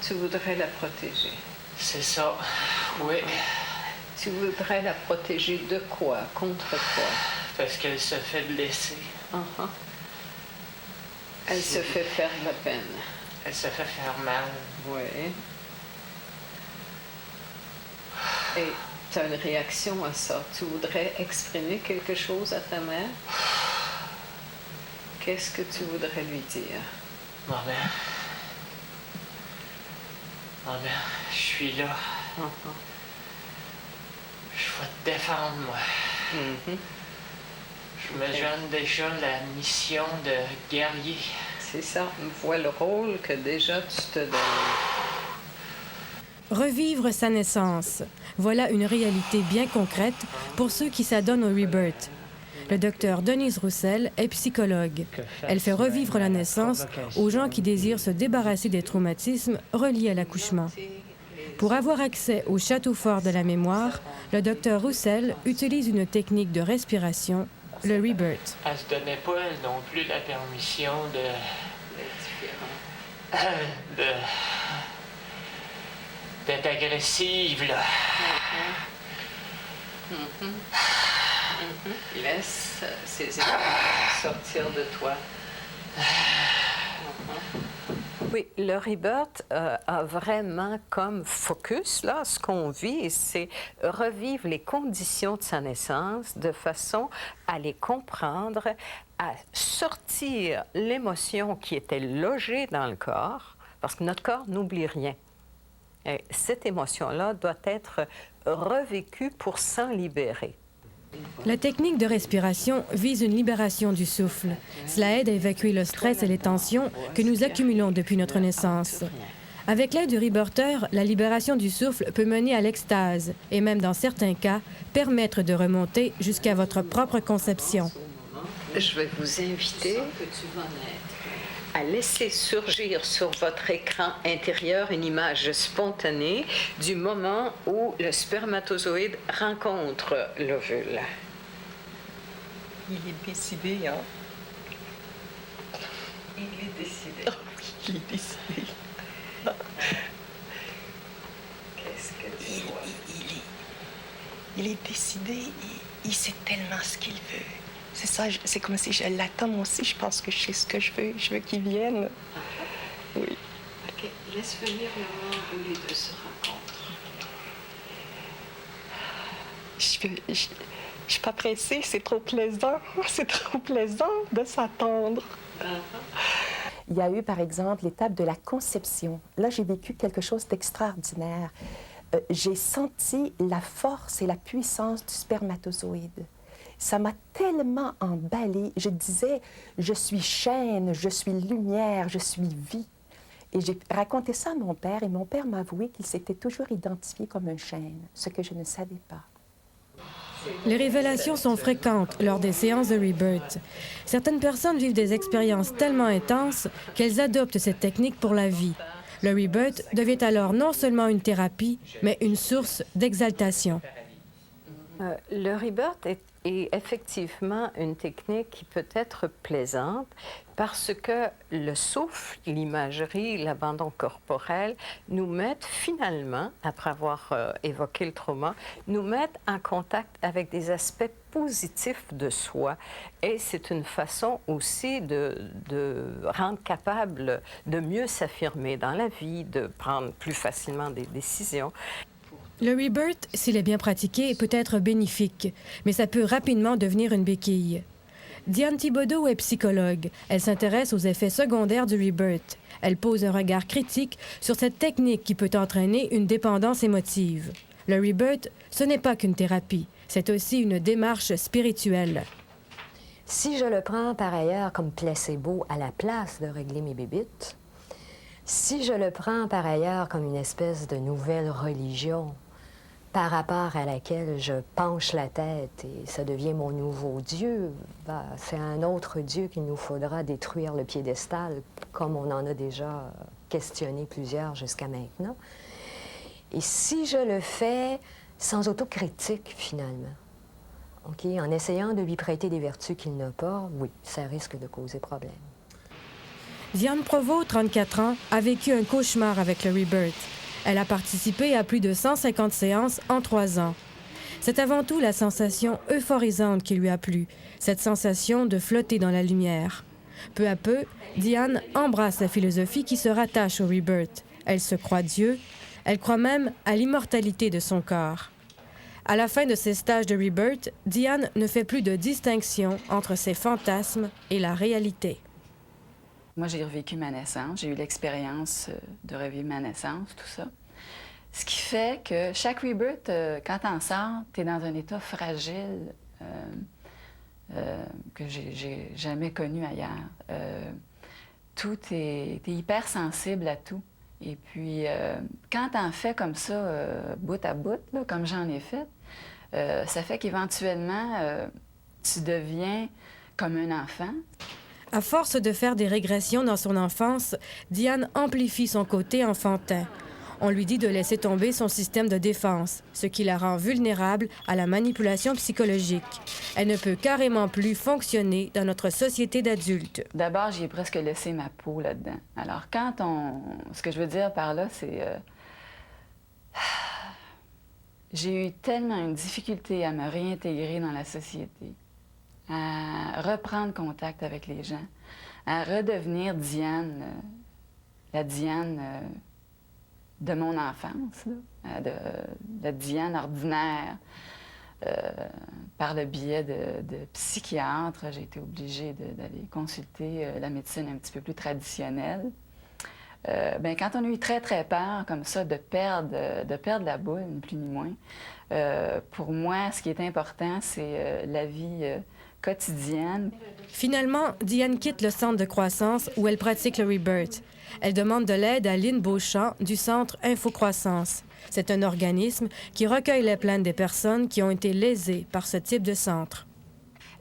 Tu voudrais la protéger. C'est ça, oui. Tu voudrais la protéger de quoi? Contre quoi? Parce qu'elle se fait blesser. Uh-huh. Elle se fait faire de la peine. Elle se fait faire mal. Oui. Et tu as une réaction à ça. Tu voudrais exprimer quelque chose à ta mère? Qu'est-ce que tu voudrais lui dire? Maman, je suis là. Uh-huh. Je vais te défendre, moi. Mm-hmm. Je me donne déjà la mission de guerrier. C'est ça. Vois le rôle que déjà tu te donnes. Revivre sa naissance. Voilà une réalité bien concrète pour ceux qui s'adonnent au rebirth. Le docteur Denise Roussel est psychologue. Elle fait revivre la naissance aux gens qui désirent se débarrasser des traumatismes reliés à l'accouchement. Pour avoir accès au château fort de la mémoire, le docteur Roussel utilise une technique de respiration, le rebirth. Elle se donnait pas non plus la permission d'être agressive, là. Mm-hmm. Mm-hmm. Laisse ces émotions sortir de toi. Mm-hmm. Oui, le rebirth a vraiment comme focus, là, ce qu'on vit, c'est revivre les conditions de sa naissance de façon à les comprendre, à sortir l'émotion qui était logée dans le corps, parce que notre corps n'oublie rien. Et cette émotion-là doit être revécue pour s'en libérer. La technique de respiration vise une libération du souffle. Cela aide à évacuer le stress et les tensions que nous accumulons depuis notre naissance. Avec l'aide du rebirtheur, la libération du souffle peut mener à l'extase et même dans certains cas, permettre de remonter jusqu'à votre propre conception. Je vais vous inviter à laisser surgir sur votre écran intérieur une image spontanée du moment où le spermatozoïde rencontre l'ovule. Il est décidé, hein? Il est décidé. Oh, oui, il est décidé. Qu'est-ce que tu vois? Il est décidé, il sait tellement ce qu'il veut. C'est ça, c'est comme si je l'attends, moi aussi, je pense que je sais ce que je veux qu'il vienne. Oui. OK, laisse venir le moment où les deux se rencontrent. Je suis pas pressée, c'est trop plaisant. C'est trop plaisant de s'attendre. Il y a eu, par exemple, l'étape de la conception. Là, j'ai vécu quelque chose d'extraordinaire. J'ai senti la force et la puissance du spermatozoïde. Ça m'a tellement emballée. Je disais, je suis chaîne, je suis lumière, je suis vie. Et j'ai raconté ça à mon père, et mon père m'a avoué qu'il s'était toujours identifié comme un chêne, ce que je ne savais pas. Les révélations sont fréquentes lors des séances de rebirth. Certaines personnes vivent des expériences tellement intenses qu'elles adoptent cette technique pour la vie. Le rebirth devient alors non seulement une thérapie, mais une source d'exaltation. Le rebirth est effectivement une technique qui peut être plaisante parce que le souffle, l'imagerie, l'abandon corporel nous mettent finalement, après avoir évoqué le trauma, nous mettent en contact avec des aspects positifs de soi. Et c'est une façon aussi de rendre capable de mieux s'affirmer dans la vie, de prendre plus facilement des décisions. Le rebirth, s'il est bien pratiqué, peut être bénéfique, mais ça peut rapidement devenir une béquille. Diane Thibodeau est psychologue. Elle s'intéresse aux effets secondaires du rebirth. Elle pose un regard critique sur cette technique qui peut entraîner une dépendance émotive. Le rebirth, ce n'est pas qu'une thérapie, c'est aussi une démarche spirituelle. Si je le prends par ailleurs comme placebo à la place de régler mes bébites, si je le prends par ailleurs comme une espèce de nouvelle religion par rapport à laquelle je penche la tête et ça devient mon nouveau Dieu, c'est un autre Dieu qu'il nous faudra détruire le piédestal, comme on en a déjà questionné plusieurs jusqu'à maintenant. Et si je le fais sans autocritique, finalement, en essayant de lui prêter des vertus qu'il n'a pas, oui, ça risque de causer problème. Diane Provost, 34 ans, a vécu un cauchemar avec le Rebirth. Elle a participé à plus de 150 séances en 3 ans. C'est avant tout la sensation euphorisante qui lui a plu, cette sensation de flotter dans la lumière. Peu à peu, Diane embrasse la philosophie qui se rattache au Rebirth. Elle se croit Dieu, elle croit même à l'immortalité de son corps. À la fin de ses stages de Rebirth, Diane ne fait plus de distinction entre ses fantasmes et la réalité. Moi, j'ai revécu ma naissance, j'ai eu l'expérience de revivre ma naissance, tout ça. Ce qui fait que chaque rebirth, quand t'en sors, t'es dans un état fragile que j'ai jamais connu ailleurs. T'es hyper sensible à tout. Et puis, quand t'en fais comme ça, bout à bout, là, comme j'en ai fait, ça fait qu'éventuellement, tu deviens comme un enfant. À force de faire des régressions dans son enfance, Diane amplifie son côté enfantin. On lui dit de laisser tomber son système de défense, ce qui la rend vulnérable à la manipulation psychologique. Elle ne peut carrément plus fonctionner dans notre société d'adultes. D'abord, j'y ai presque laissé ma peau là-dedans. Alors, ce que je veux dire par là, c'est... j'ai eu tellement une difficulté à me réintégrer dans la société, à reprendre contact avec les gens, à redevenir Diane, la Diane de mon enfance, là, de la Diane ordinaire. Par le biais de psychiatres, j'ai été obligée d'aller consulter la médecine un petit peu plus traditionnelle. Quand on a eu très, très peur, comme ça, de perdre la boule, ni plus ni moins, pour moi, ce qui est important, c'est la vie quotidienne. Finalement, Diane quitte le centre de croissance où elle pratique le Rebirth. Elle demande de l'aide à Lynn Beauchamp du Centre Infocroissance. C'est un organisme qui recueille les plaintes des personnes qui ont été lésées par ce type de centre.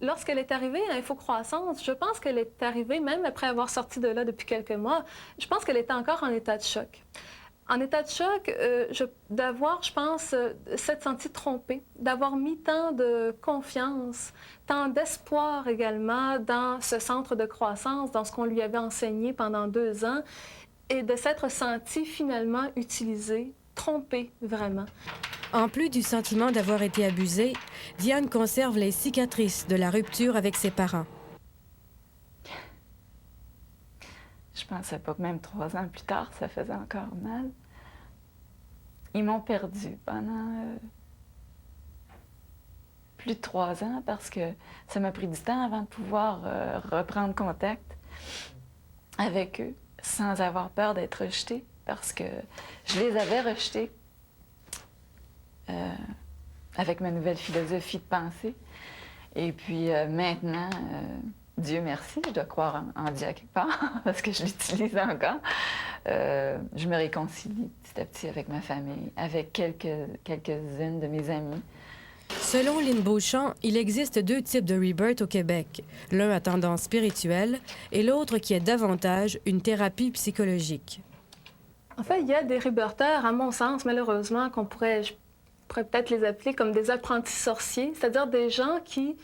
Lorsqu'elle est arrivée à Infocroissance, je pense qu'elle est arrivée, même après avoir sorti de là depuis quelques mois, je pense qu'elle était encore en état de choc. En état de choc, d'avoir, je pense, s'être sentie trompée, d'avoir mis tant de confiance, tant d'espoir également dans ce centre de croissance, dans ce qu'on lui avait enseigné pendant 2 ans, et de s'être sentie finalement utilisée, trompée vraiment. En plus du sentiment d'avoir été abusée, Diane conserve les cicatrices de la rupture avec ses parents. Je pensais pas que même 3 ans plus tard, ça faisait encore mal. Ils m'ont perdue pendant plus de 3 ans parce que ça m'a pris du temps avant de pouvoir reprendre contact avec eux sans avoir peur d'être rejetée parce que je les avais rejetés avec ma nouvelle philosophie de pensée. Et puis maintenant... Dieu merci, je dois croire en Dieu à quelque part, parce que je l'utilise encore. Je me réconcilie petit à petit avec ma famille, avec quelques-unes de mes amies. Selon Lynn Beauchamp, il existe 2 types de Rebirth au Québec, l'un à tendance spirituelle et l'autre qui est davantage une thérapie psychologique. En fait, il y a des rebirtheurs, à mon sens, malheureusement, je pourrais peut-être les appeler comme des apprentis sorciers, c'est-à-dire des gens qui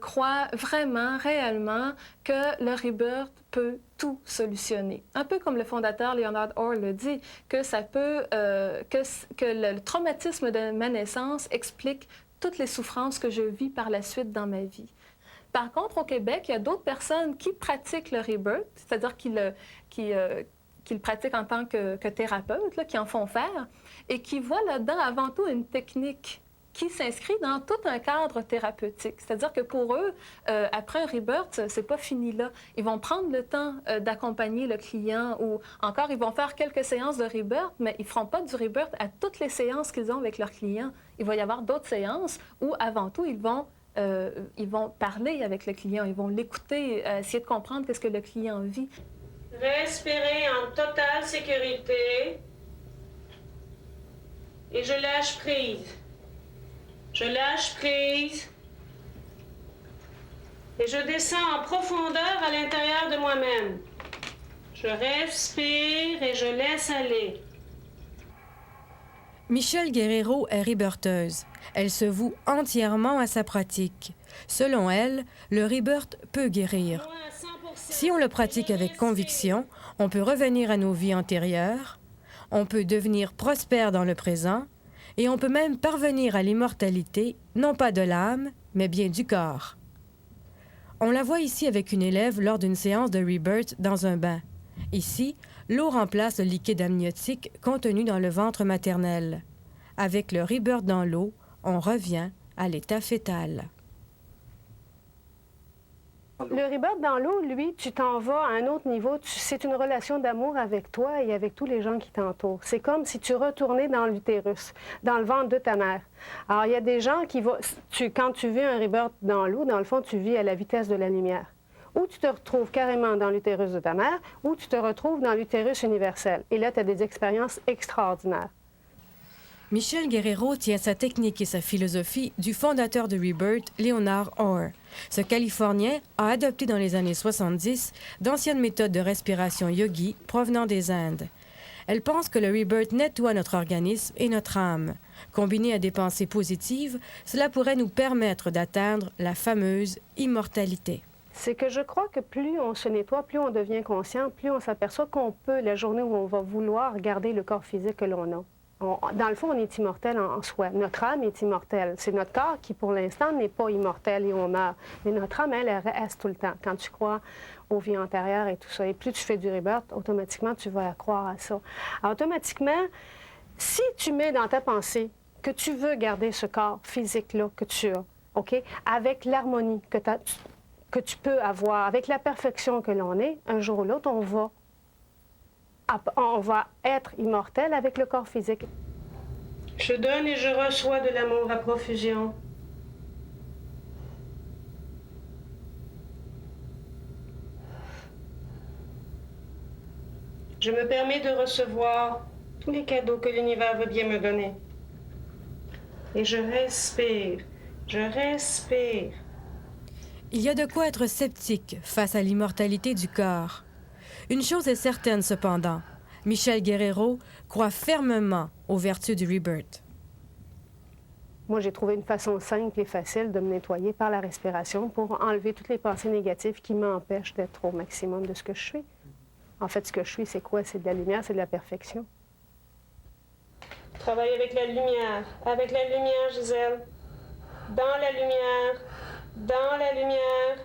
croient vraiment, réellement, que le rebirth peut tout solutionner. Un peu comme le fondateur Leonard Orr le dit, que ça peut, que le traumatisme de ma naissance explique toutes les souffrances que je vis par la suite dans ma vie. Par contre, au Québec, il y a d'autres personnes qui pratiquent le rebirth, c'est-à-dire qui le pratiquent en tant que thérapeute, là, qui en font faire, et qui voient là-dedans avant tout une technique qui s'inscrit dans tout un cadre thérapeutique. C'est-à-dire que pour eux, après un rebirth, c'est pas fini là. Ils vont prendre le temps d'accompagner le client ou encore, ils vont faire quelques séances de rebirth, mais ils feront pas du rebirth à toutes les séances qu'ils ont avec leurs clients. Il va y avoir d'autres séances où, avant tout, ils vont parler avec le client, ils vont l'écouter, essayer de comprendre qu'est-ce que le client vit. Respirez en totale sécurité et je lâche prise. Je lâche prise et je descends en profondeur à l'intérieur de moi-même. Je respire et je laisse aller. Michelle Guerrero est rebirtheuse. Elle se voue entièrement à sa pratique. Selon elle, le rebirth peut guérir. Si on le pratique avec conviction, on peut revenir à nos vies antérieures, on peut devenir prospère dans le présent, et on peut même parvenir à l'immortalité, non pas de l'âme, mais bien du corps. On la voit ici avec une élève lors d'une séance de Rebirth dans un bain. Ici, l'eau remplace le liquide amniotique contenu dans le ventre maternel. Avec le Rebirth dans l'eau, on revient à l'état fœtal. Le rebirth dans l'eau, lui, tu t'en vas à un autre niveau. C'est une relation d'amour avec toi et avec tous les gens qui t'entourent. C'est comme si tu retournais dans l'utérus, dans le ventre de ta mère. Alors, il y a des gens qui vont... Quand tu vis un rebirth dans l'eau, dans le fond, tu vis à la vitesse de la lumière. Ou tu te retrouves carrément dans l'utérus de ta mère, ou tu te retrouves dans l'utérus universel. Et là, tu as des expériences extraordinaires. Michel Guerrero tient sa technique et sa philosophie du fondateur de Rebirth, Leonard Orr. Ce Californien a adopté dans les années 70 d'anciennes méthodes de respiration yogi provenant des Indes. Elle pense que le Rebirth nettoie notre organisme et notre âme. Combiné à des pensées positives, cela pourrait nous permettre d'atteindre la fameuse immortalité. C'est que je crois que plus on se nettoie, plus on devient conscient, plus on s'aperçoit qu'on peut, la journée où on va vouloir garder le corps physique que l'on a. Dans le fond, on est immortel en soi. Notre âme est immortelle. C'est notre corps qui, pour l'instant, n'est pas immortel et on meurt. Mais notre âme, elle reste tout le temps. Quand tu crois aux vies antérieures et tout ça, et plus tu fais du rebirth, automatiquement, tu vas croire à ça. Alors, automatiquement, si tu mets dans ta pensée que tu veux garder ce corps physique-là que tu as, OK, avec l'harmonie que tu peux avoir, avec la perfection que l'on est, un jour ou l'autre, on va être immortel avec le corps physique. Je donne et je reçois de l'amour à profusion. Je me permets de recevoir tous les cadeaux que l'univers veut bien me donner. Et je respire, je respire. Il y a de quoi être sceptique face à l'immortalité du corps. Une chose est certaine cependant, Michel Guerrero croit fermement aux vertus du Rebirth. Moi, j'ai trouvé une façon simple et facile de me nettoyer par la respiration pour enlever toutes les pensées négatives qui m'empêchent d'être au maximum de ce que je suis. En fait, ce que je suis, c'est quoi? C'est de la lumière, c'est de la perfection. Travaille avec la lumière, Gisèle. Dans la lumière, dans la lumière.